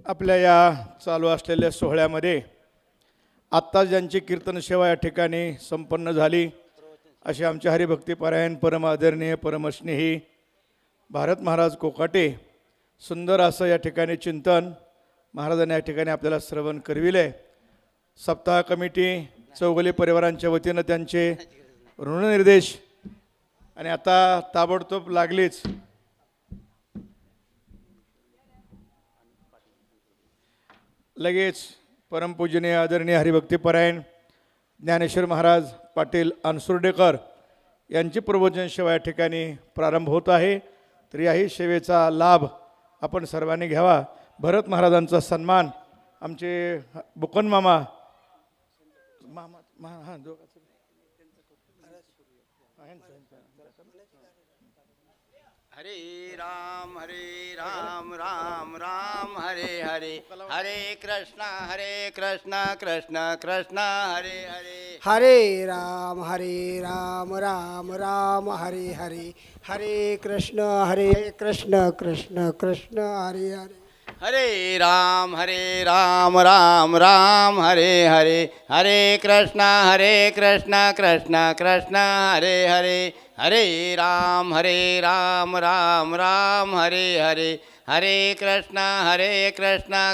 आपल्या या चालू असलेल्या सोहळ्यामध्ये आत्ता ज्यांची कीर्तन सेवा या ठिकाणी संपन्न झाली असे आमचे हरिभक्तीपरायण परम आदरणीय परमस्नेही भारत महाराज कोकाटे सुंदर असं या ठिकाणी चिंतन महाराजांनी या ठिकाणी आपल्याला श्रवण करविले। सप्ताह कमिटी चौगुले परिवारांच्या वतीनं त्यांचे ऋणनिर्देश आणि आता ताबडतोब लागलीच लगेच परमपूजनीय आदरणीय हरिभक्तीपरायण ज्ञानेश्वर महाराज पाटील अनसुर्डेकर यांची प्रवचन सेवा या ठिकाणी प्रारंभ होत आहे। तर याही सेवेचा लाभ आपण सर्वांनी घ्यावा। भरत महाराजांचा सन्मान आमचे बुकन मामा हां हरे राम राम राम हरे हरे हरे कृष्णा कृष्ण कृष्ण हरे हरे हरे राम राम राम हरे हरे हरे कृष्ण कृष्ण कृष्ण हरे हरे हरे राम राम राम हरे हरे हरे कृष्णा कृष्ण कृष्ण हरे हरे हरे राम राम राम हरे हरे हरे कृष्णा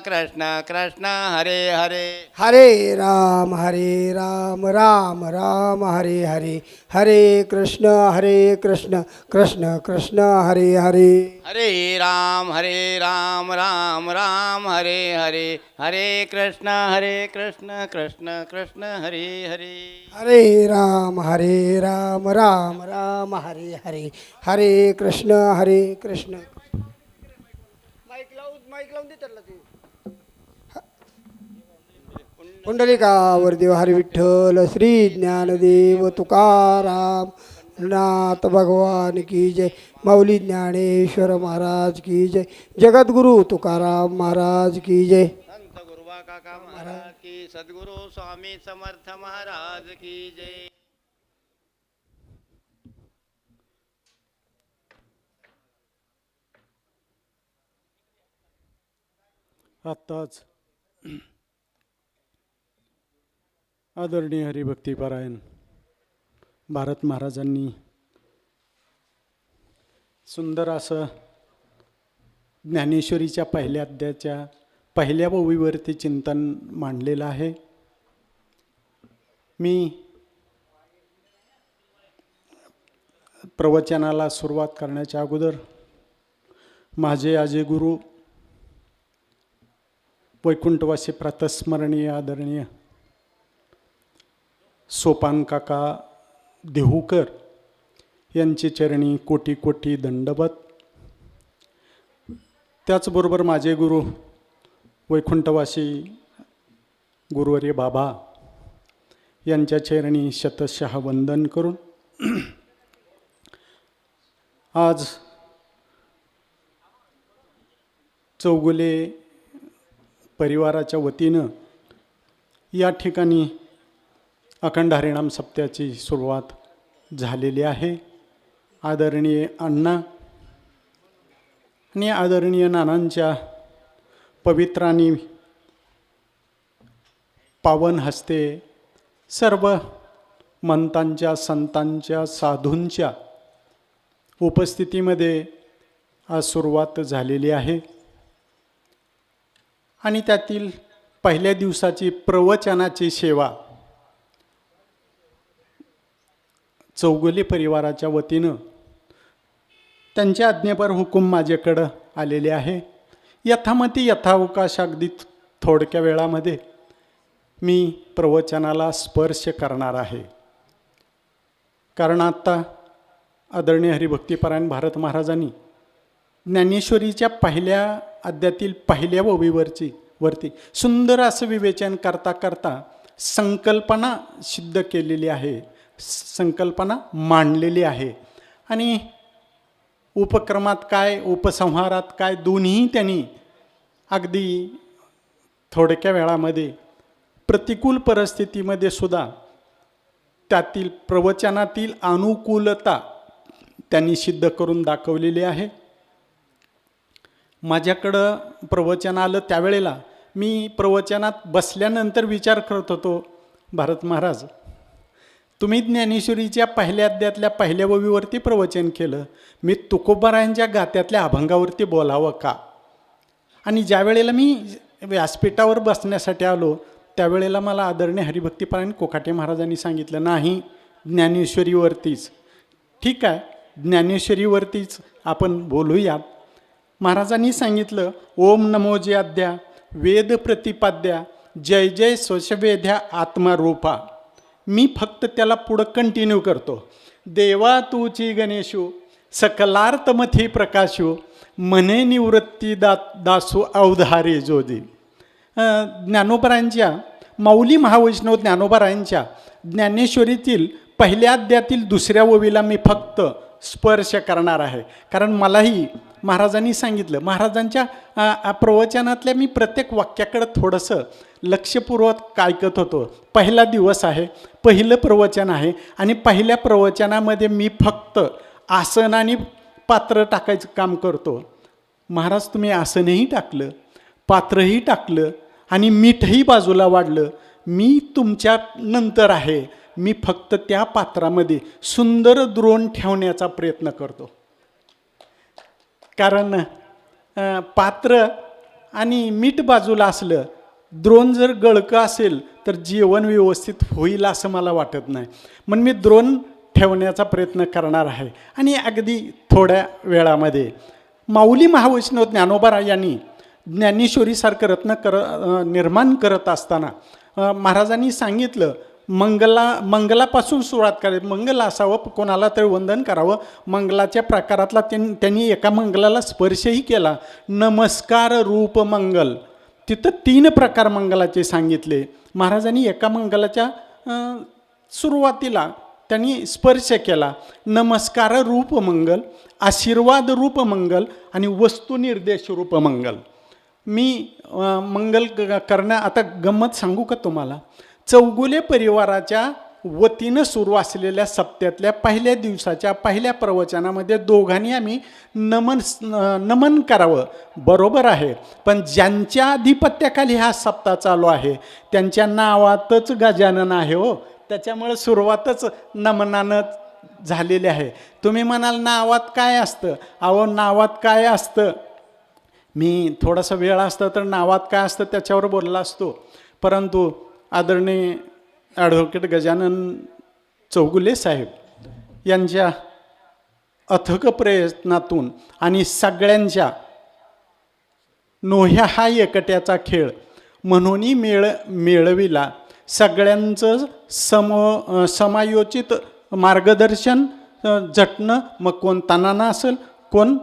कृष्ण कृष्ण हरे हरे हरे राम राम राम हरे हरे हरे कृष्ण कृष्ण कृष्ण हरे हरे हरे राम राम राम हरे हरे हरे कृष्ण कृष्ण कृष्ण हरे हरे हरे राम राम राम हरे हरे हरे कृष्ण माईक लावून दे त्याला तू। पुंडलिकावर देव हरी विठ्ठल श्री ज्ञानदेव तुकाराम नाथ भगवान की जय। माऊली ज्ञानेश्वर महाराज की जय। जगद्गुरु तुकाराम महाराज की जय। संत गुरुवा काका महाराज की सद्गुरु स्वामी समर्थ महाराज की जय। आत्ताच आदरणीय हरिभक्तीपरायण भारत महाराजांनी सुंदर असं ज्ञानेश्वरीच्या पहिल्या अध्यायाच्या पहिल्या ओवीवरती चिंतन मांडलेलं आहे। मी प्रवचनाला सुरुवात करण्याच्या अगोदर माझे आजे गुरु वैकुंठवासी प्रातस्मरणीय आदरणीय सोपान काका देहूकर यांचे चरणी कोटी कोटी दंडवत। त्याचबरोबर माझे गुरु वैकुंठवासी गुरुवर्य बाबा यांच्या चरणी शतशः वंदन करून आज चौगुले परिवाराच्या वतीनं या ठिकाणी अखंड हरिनाम सप्त्याची सुरुवात झालेली आहे। आदरणीय अण्णा आणि आदरणीय नानांच्या पवित्र आणि पावन हस्ते सर्व मंतांच्या संतांच्या साधूंच्या उपस्थितीमध्ये आज सुरुवात झालेली आहे आणि त्यातील पहिल्या दिवसाची प्रवचनाची सेवा चौगुले परिवाराच्या वतीनं त्यांच्या आज्ञेपर हुकूम माझ्याकडं आलेले आहे। यथामती यथावकाश अगदी थोडक्या वेळामध्ये मी प्रवचनाला स्पर्श करणार आहे। कारण आत्ता आदरणीय हरिभक्तीपरायण भारत महाराजांनी ज्ञानेश्वरीच्या पहिल्या अध्यायातील पहिल्या ओवीवरती सुंदर असं विवेचन करता करता संकल्पना सिद्ध केलेली आहे, संकल्पना मांडलेली आहे आणि उपक्रमात काय उपसंहारात काय दोन्ही त्यांनी अगदी थोडक्या वेळामध्ये प्रतिकूल परिस्थितीमध्ये सुद्धा त्यातील प्रवचनातील अनुकूलता त्यांनी सिद्ध करून दाखवलेली आहे। माझ्याकडं प्रवचन आलं त्यावेळेला मी प्रवचनात बसल्यानंतर विचार करत होतो, भारत महाराज तुम्ही ज्ञानेश्वरीच्या पहिल्या अध्यायातल्या पहिल्या ओवीवरती प्रवचन केलं, मी तुकोबारायांच्या गात्यातल्या अभंगावरती बोलावं का? आणि ज्या वेळेला मी व्यासपीठावर बसण्यासाठी आलो त्यावेळेला मला आदरणीय हरिभक्तीपरायण कोकाटे महाराजांनी सांगितलं, नाही ज्ञानेश्वरीवरतीच. ठीक आहे, ज्ञानेश्वरीवरतीच आपण बोलूयात. महाराजांनी सांगितलं, ओम नमो जे अद्या वेद प्रतिपाद्या जय जय स्वशवेद्या आत्मारूपा. मी फक्त त्याला पुढं कंटिन्यू करतो. देवा तूची गणेशू सकलार्थमथी प्रकाशू म्हणे निवृत्ती दासू अवधारे जोदी. ज्ञानोबारायांच्या माऊली महावैष्णव ज्ञानोबारायांच्या ज्ञानेश्वरीतील पहिल्या अध्यायातील दुसऱ्या ओवीला मी फक्त स्पर्श करणार आहे. कारण मलाही महाराजांनी सांगितलं, महाराजांच्या प्रवचनातल्या मी प्रत्येक वाक्याकडं थोडंसं लक्षपूर्वक ऐकत होतो. पहिला दिवस आहे, पहिलं प्रवचन आहे आणि पहिल्या प्रवचनामध्ये मी फक्त आसन आणि पात्र टाकायचं काम करतो. महाराज तुम्ही आसनही टाकलं, पात्रही टाकलं आणि मीठही बाजूला वाढलं. मी तुमच्या नंतर आहे, मी फक्त त्या पात्रामध्ये सुंदर द्रोण ठेवण्याचा प्रयत्न करतो. कारण पात्र आणि मीठ बाजूला असलं, द्रोण जर गळकं असेल तर जेवण व्यवस्थित होईल असं मला वाटत नाही. म्हणून मी द्रोण ठेवण्याचा प्रयत्न करणार आहे. आणि अगदी थोड्या वेळामध्ये माऊली महावैष्णव ज्ञानोबा यांनी ज्ञानेश्वरीसारखं रत्न निर्माण करत असताना महाराजांनी सांगितलं, मंगलापासून सुरुवात करायची. मंगल असावं, कोणाला तरी वंदन करावं. मंगलाच्या प्रकारातला त्यांनी एका मंगलाला स्पर्शही केला. नमस्कार रूप मंगल. तिथं 3 प्रकार मंगलाचे सांगितले. महाराजांनी एका मंगलाच्या सुरुवातीला त्यांनी स्पर्श केला. नमस्कार रूप मंगल, आशीर्वाद रूप मंगल आणि वस्तुनिर्देश रूप मंगल. मी मंगल आता गंमत सांगू का तुम्हाला? चौगुले परिवाराच्या वतीनं सुरू असलेल्या सप्त्यातल्या पहिल्या दिवसाच्या पहिल्या प्रवचनामध्ये दोघांनी आम्ही नमन करावं, बरोबर आहे. पण ज्यांच्या आधिपत्याखाली हा सप्ताह चालू आहे त्यांच्या नावातच गजानन आहे हो. त्याच्यामुळे सुरुवातच नमनानं झालेली आहे. तुम्ही म्हणाल नावात काय असतं? अहो, नावात काय असतं, मी थोडासा वेळ असतं तर नावात काय असतं त्याच्यावर बोलला असतो. परंतु आदरणीय ॲडव्होकेट गजानन चौगुले साहेब यांच्या अथक प्रयत्नातून आणि सगळ्यांच्या नोह्या हा एकट्याचा खेळ म्हणून मिळविला. सगळ्यांचं समायोचित मार्गदर्शन झटणं, मग कोण तणानं असेल, कोण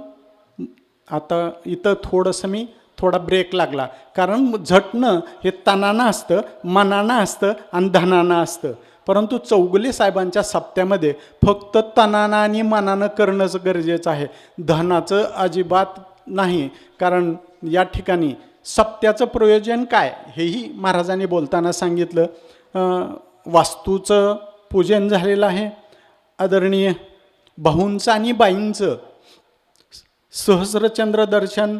आता इथं थोडा ब्रेक लागला. कारण झटणं हे तणानं असतं, मनानं असतं आणि धनानं असतं. परंतु चौगुले साहेबांच्या सप्त्यामध्ये फक्त तणानं आणि मनानं करणंच गरजेचं आहे, धनाचं अजिबात नाही. कारण या ठिकाणी सप्त्याचं प्रयोजन काय हेही महाराजांनी बोलताना सांगितलं. वास्तूचं पूजन झालेलं आहे. आदरणीय भाऊंचं आणि बाईंचं सहस्रचंद्र दर्शन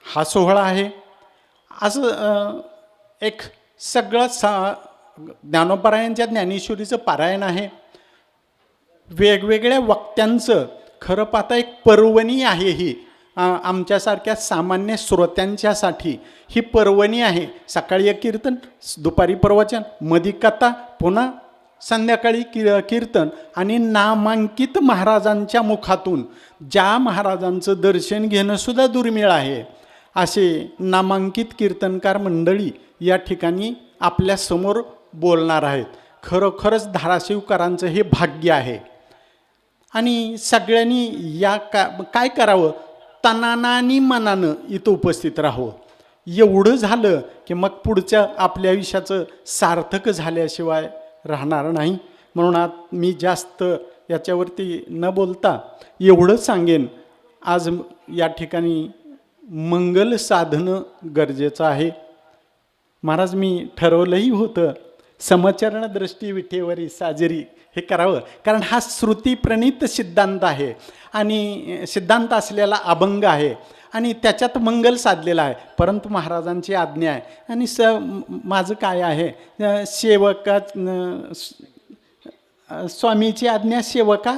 हा सोहळा आहे. असं एक सगळं ज्ञानोबारायांच्या ज्ञानेश्वरीचं पारायण आहे. वेगवेगळ्या वक्त्यांचं खरं पाहता एक पर्वणी आहे. ही आमच्यासारख्या सामान्य श्रोत्यांच्यासाठी ही पर्वणी आहे. सकाळी एक कीर्तन, दुपारी प्रवचन, मधी कथा, पुन्हा संध्याकाळी कीर्तन आणि नामांकित महाराजांच्या मुखातून ज्या महाराजांचं दर्शन घेणंसुद्धा दुर्मिळ आहे असे नामांकित कीर्तनकार मंडळी या ठिकाणी आपल्यासमोर बोलणार आहेत. खरोखरच धाराशिवकरांचं हे भाग्य आहे. आणि सगळ्यांनी काय करावं, तनानं आणि मनानं इथं उपस्थित राहावं. एवढं झालं की मग पुढच्या आपल्या आयुष्याचं सार्थक झाल्याशिवाय राहणार नाही. म्हणून आज मी जास्त याच्यावरती न बोलता एवढंच सांगेन, आज या ठिकाणी मंगल साधनं गरजेचं आहे. महाराज मी ठरवलंही होतं, समचरण दृष्टी विठेवरी साजरी हे करावं. कारण हा श्रुतीप्रणीत सिद्धांत आहे आणि सिद्धांत असलेला अभंग आहे. आणि त्याच्यात मंगल साधलेलं आहे. परंतु महाराजांची आज्ञा आहे आणि माझं काय आहे, सेवका स्वामीची आज्ञा सेवका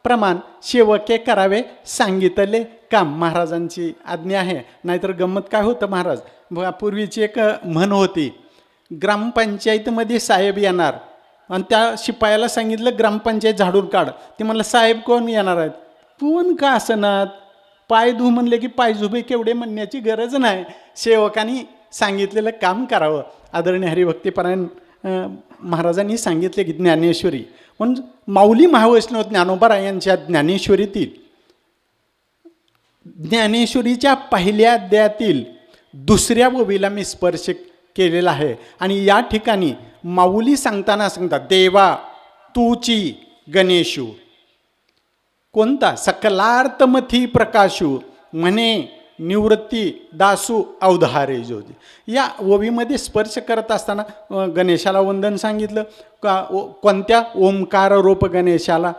प्रमाण, सेवके करावे सांगितले काम, महाराजांची आज्ञा आहे. नाहीतर गंमत काय होतं महाराज, पूर्वीची एक म्हण होती, ग्रामपंचायतीमध्ये साहेब येणार आणि त्या शिपायाला सांगितलं ग्रामपंचायत झाडून काढ. ते म्हणलं साहेब कोण येणार आहेत, कोण का असणार, पाय धु म्हणले की पाय झुबे केवढे म्हणण्याची गरज नाही, सेवकांनी सांगितलेलं काम करावं. आदरणीय हरिभक्तीपरायण महाराजांनी सांगितले की ज्ञानेश्वरी म्हणजे माऊली महावैष्णव ज्ञानोबा यांच्या ज्ञानेश्वरीतील ज्ञानेश्वरीच्या पहिल्या अध्यायातील दुसऱ्या ओवीला मी स्पर्श केलेला आहे. आणि या ठिकाणी माऊली सांगताना सांगतात, देवा तूची गणेशू कोणता, सकलार्थमथी प्रकाशू म्हणे निवृत्ती दासू अवधारे ज्योती. या ओवीमध्ये स्पर्श करत असताना गणेशाला वंदन सांगितलं कोणत्या, ओंकार रूप गणेशाला,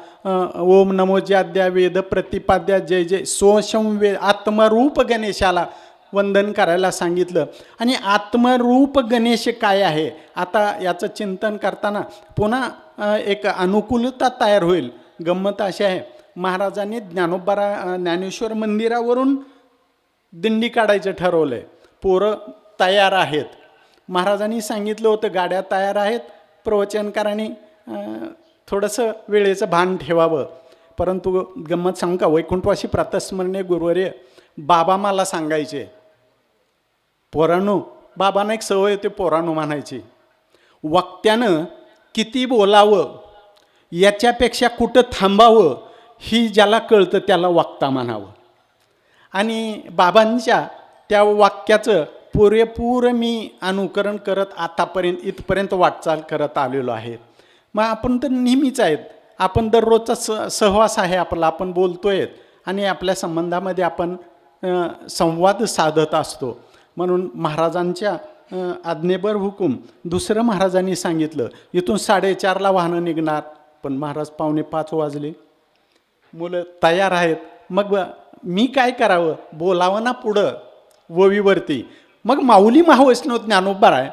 ओम नमो ज्याद्या वेद प्रतिपाद्या जय जय सोशंवेद आत्मरूप गणेशाला वंदन करायला सांगितलं. आणि आत्मरूप गणेश काय आहे, आता याचं चिंतन करताना पुन्हा एक अनुकूलता तयार होईल. गंमत अशी आहे, महाराजांनी ज्ञानेश्वर मंदिरावरून दिंडी काढायचं ठरवलं आहे. पोरं तयार आहेत, महाराजांनी सांगितलं होतं गाड्या तयार आहेत, प्रवचनकारांनी थोडंसं वेळेचं भान ठेवावं. परंतु गंमत सांगू का, वैकुंठवासी प्रातस्मरणीय गुरुवर्य बाबा मला सांगायचे, पोरांनो, बाबांना एक सवय होते पोरांनो म्हणायची, वक्त्यानं किती बोलावं याच्यापेक्षा कुठं थांबावं ही ज्याला कळतं त्याला वक्ता म्हणावं. आणि बाबांच्या त्या वाक्याचं पुरेपूर मी अनुकरण करत आतापर्यंत इथपर्यंत वाटचाल करत आलेलो आहे. मग आपण तर नेहमीच आहेत, आपण दररोजचा सहवास आहे आपला, आपण बोलतो आहेत आणि आपल्या संबंधामध्ये आपण संवाद साधत असतो. म्हणून महाराजांच्या आज्ञेवर हुकूम दुसरं महाराजांनी सांगितलं, इथून 4:30ला वाहनं निघणार, पण महाराज 4:45 वाजले, मुलं तयार आहेत. मग मी काय करावं, बोलावं ना पुढं ववीवरती. मग माऊली महावैष्णव ज्ञानोबा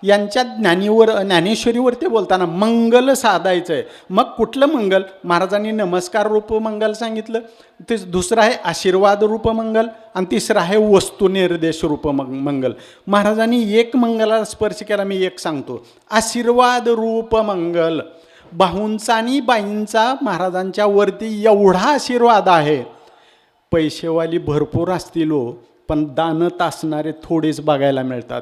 यांच्या ज्ञानेश्वरीवर ते बोलताना मंगल साधायचं आहे. मग कुठलं मंगल, महाराजांनी नमस्कार रूप मंगल सांगितलं, ते दुसरं आहे आशीर्वाद रूप मंगल आणि तिसरं आहे वस्तुनिर्देश रूप मंगल. महाराजांनी एक मंगलाला स्पर्श केला, मी एक सांगतो, आशीर्वाद रूप मंगल. भाऊंचा आणि बाईंचा महाराजांच्या वरती एवढा आशीर्वाद आहे, पैसेवाली भरपूर असतील हो, पण दानत असणारे थोडेच बघायला मिळतात.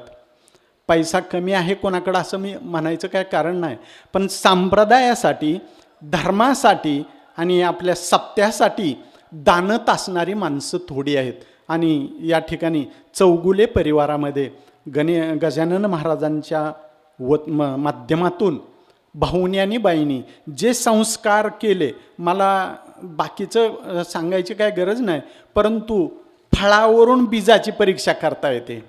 पैसा कमी आहे कोणाकडं असं मी म्हणायचं काय कारण नाही, पण संप्रदायासाठी, धर्मासाठी आणि आपल्या सप्त्यासाठी दानत असणारी माणसं थोडी आहेत. आणि या ठिकाणी चौगुले परिवारामध्ये गजानन महाराजांच्या माध्यमातून भाऊनी आणि बाईंनी जे संस्कार केले, मला बाकीचं सांगायची काय गरज नाही, परंतु फळावरून बीजाची परीक्षा करता येते.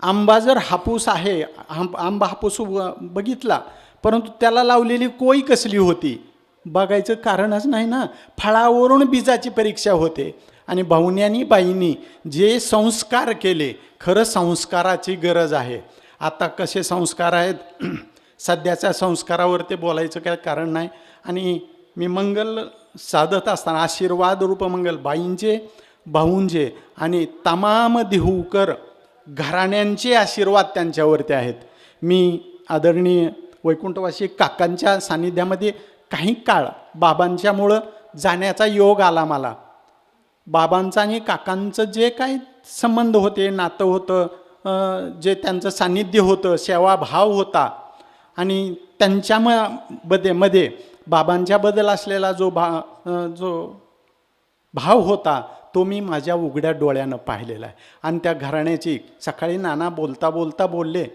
आंबा जर हापूस आहे, आंबा हापूस बघितला, परंतु त्याला लावलेली कोई कसली होती बघायचं कारणच नाही ना. फळावरून बीजाची परीक्षा होते. आणि भाऊनी आणि बाईंनी जे संस्कार केले, खरं संस्काराची गरज आहे. आता कसे संस्कार आहेत, सध्याच्या संस्कारावर ते बोलायचं काय कारण नाही. आणि मी मंगल साधत असताना आशीर्वाद रूप मंगल बाईंचे, भाऊंचे आणि तमाम देहूकर घराण्यांचे आशीर्वाद त्यांच्यावरती आहेत. मी आदरणीय वैकुंठवासी काकांच्या सान्निध्यामध्ये काही काळ बाबांच्यामुळं जाण्याचा योग आला मला. बाबांचं आणि काकांचं जे काही संबंध होते, नातं होतं, जे त्यांचं सान्निध्य होतं, सेवाभाव होता आणि त्यांच्या मध्ये बाबांच्याबद्दल असलेला जो भाव होता तो मी माझ्या उघड्या डोळ्यानं पाहिलेला आहे. आणि त्या घराण्याची सकाळी नाना बोलता बोलता बोलले,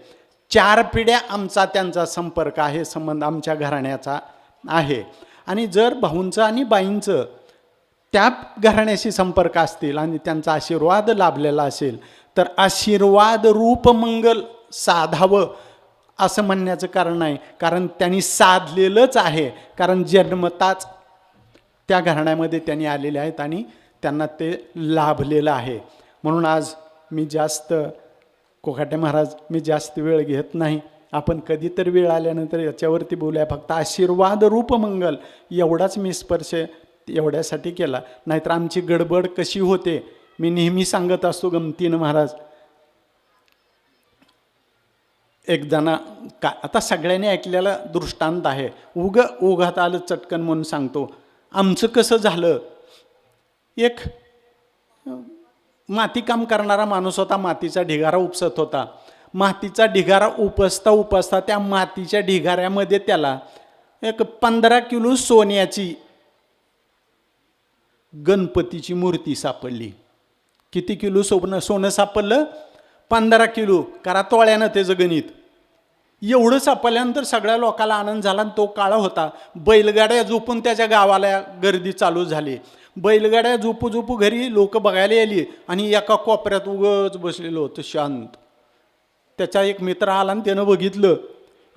4 पिढ्या आमचा त्यांचा संपर्क आहे, संबंध आमच्या घराण्याचा आहे. आणि जर भाऊंचं आणि बाईंचं त्या घराण्याशी संपर्क असतील आणि त्यांचा आशीर्वाद लाभलेला असेल तर आशीर्वाद रूप मंगल साधावं असं म्हणण्याचं कारण नाही, कारण त्यांनी साधलेलंच आहे. कारण जन्मताच त्या घराण्यामध्ये त्यांनी आलेले आहेत आणि त्यांना ते लाभलेलं आहे. म्हणून आज मी जास्त कोकाटे महाराज मी जास्त वेळ घेत नाही. आपण कधीतरी वेळ आल्यानंतर याच्यावरती बोलूया. फक्त आशीर्वाद रूप मंगल एवढाच मी स्पर्श एवढ्यासाठी केला. नाहीतर आमची गडबड कशी होते मी नेहमी सांगत असतो गमतीनं महाराज. एक जण का आता सगळ्यांनी ऐकलेला दृष्टांत आहे, ओघात आलं चटकन म्हणून सांगतो. आमचं कसं झालं, एक मातीकाम करणारा माणूस होता, मातीचा ढिगारा उपसत होता. मातीचा ढिगारा उपसता त्या मातीच्या ढिगाऱ्यामध्ये त्याला एक 15 किलो सोन्याची गणपतीची मूर्ती सापडली. किती किलो सोनं सापडलं? 15 किलो. करा तोळ्यानं त्याचं गणित. एवढं सापडल्यानंतर सगळ्या लोकांना आनंद झाला. आणि तो काळ होता बैलगाड्या झोपून त्याच्या गावाला गर्दी चालू झाली. बैलगाड्या झोपू घरी लोक बघायला आली आणि एका कोपऱ्यात उगच बसलेलं होतं शांत. त्याचा एक मित्र आला आणि त्यानं बघितलं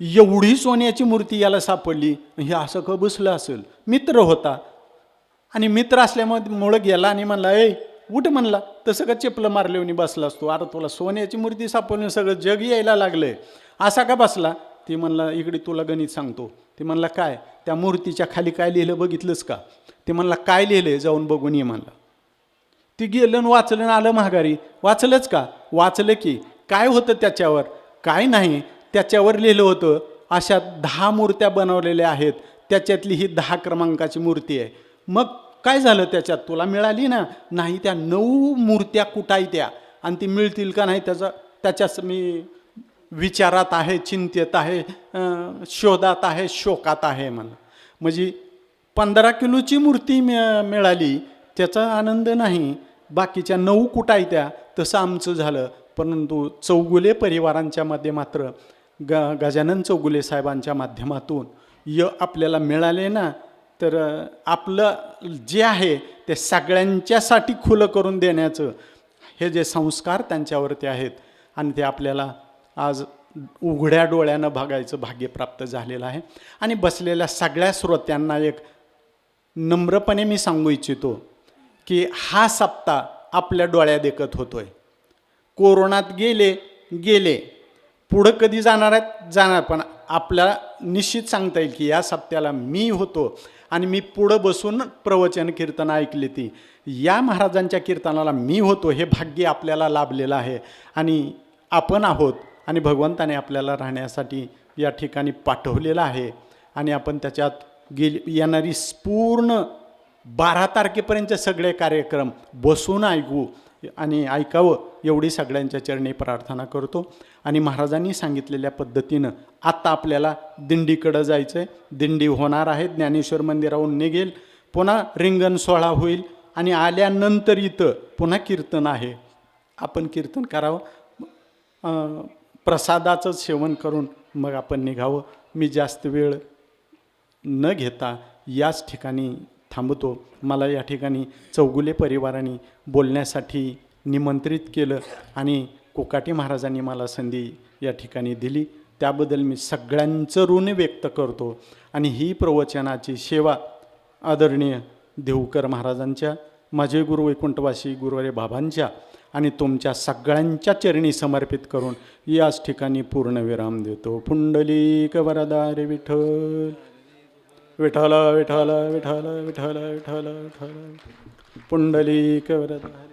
एवढी सोन्याची मूर्ती याला सापडली, हे असं का बसलं असेल. मित्र होता आणि मित्र असल्यामुळे गेला आणि म्हणला, ए उठ म्हणला, तसं का चेपलं मारल्याने बसला असतो. अरे तुला सोन्याची मूर्ती सापडली, सगळं जग यायला लागलंय, असा का बसला? ती म्हणला, इकडे तुला गणित सांगतो. ती म्हणला, काय? त्या मूर्तीच्या खाली काय लिहिलं बघितलंस का? ते म्हणला, काय लिहिलंय? जाऊन बघून ये म्हणला. ती गेलं आणि वाचलं आणि आलं माघारी. वाचलंच का? वाचलं की. काय होतं त्याच्यावर? काय नाही. त्याच्यावर लिहिलं होतं अशा 10 मूर्त्या बनवलेल्या आहेत, त्याच्यातली ही 10 क्रमांकाची मूर्ती आहे. मग काय झालं त्याच्यात? तुला मिळाली ना? नाही. त्या 9 मूर्त्या कुठायत्या आणि ती मिळतील का नाही त्याच्याच मी विचारात आहे, चिंतेत आहे, शोधात आहे, शोकात आहे म्हणा. म्हणजे 15 किलोची मूर्ती मिळाली त्याचा आनंद नाही, बाकीच्या 9 कुठायत्या. तसं आमचं झालं. परंतु चौगुले परिवारांच्या मध्ये मात्र गजानन चौगुले साहेबांच्या माध्यमातून आपल्याला मिळाले ना, तर आपलं जे आहे ते सगळ्यांच्यासाठी खुलं करून देण्याचं हे जे संस्कार त्यांच्यावरती आहेत आणि ते आपल्याला आज उघड्या डोळ्यानं बघायचं भाग्य प्राप्त झालेलं आहे. आणि बसलेल्या सगळ्या श्रोत्यांना एक नम्रपणे मी सांगू इच्छितो की हा सप्ताह आपल्या डोळ्या देखत होतोय. कोरोनात गेले पुढं कधी जाणार आहेत जाणार, पण आपल्याला निश्चित सांगता येईल की या सप्त्याला मी होतो आणि मी पुढं बसून प्रवचन कीर्तन ऐकली ती. या महाराजांच्या कीर्तनाला मी होतो, हे भाग्य आपल्याला लाभलेलं आहे. आणि आपण आहोत आणि भगवंताने आपल्याला राहण्यासाठी या ठिकाणी पाठवलेलं आहे. आणि आपण त्याच्यात येणारी पूर्ण 12 तारखेपर्यंत सगळे कार्यक्रम बसून ऐकू आणि ऐकावं एवढी सगळ्यांच्या चरणी प्रार्थना करतो. आणि महाराजांनी सांगितलेल्या पद्धतीनं आत्ता आपल्याला दिंडीकडं जायचं आहे. दिंडी होणार आहे, ज्ञानेश्वर मंदिराहून निघेल, पुन्हा रिंगण सोहळा होईल आणि आल्यानंतर इथं पुन्हा कीर्तन आहे. आपण कीर्तन करावं, प्रसादाचं सेवन करून मग आपण निघावं. मी जास्त वेळ न घेता याच ठिकाणी थांबतो. मला या ठिकाणी चौगुले परिवाराने बोलण्यासाठी निमंत्रित केलं आणि कोकाटे महाराजांनी मला संधी या ठिकाणी दिली, त्याबद्दल मी सगळ्यांचं ऋण व्यक्त करतो. आणि ही प्रवचनाची सेवा आदरणीय देवकर महाराजांच्या, माझे गुरु वैकुंठवासी गुरुवारे बाबांच्या आणि तुमच्या सगळ्यांच्या चरणी समर्पित करून याच ठिकाणी पूर्णविराम देतो. पुंडलिक वरदारे विठ्ठल विठ्ठल विठ्ठल विठ्ठल विठ्ठल विठ्ठल विठ्ठल पुंडलिक वरदारे.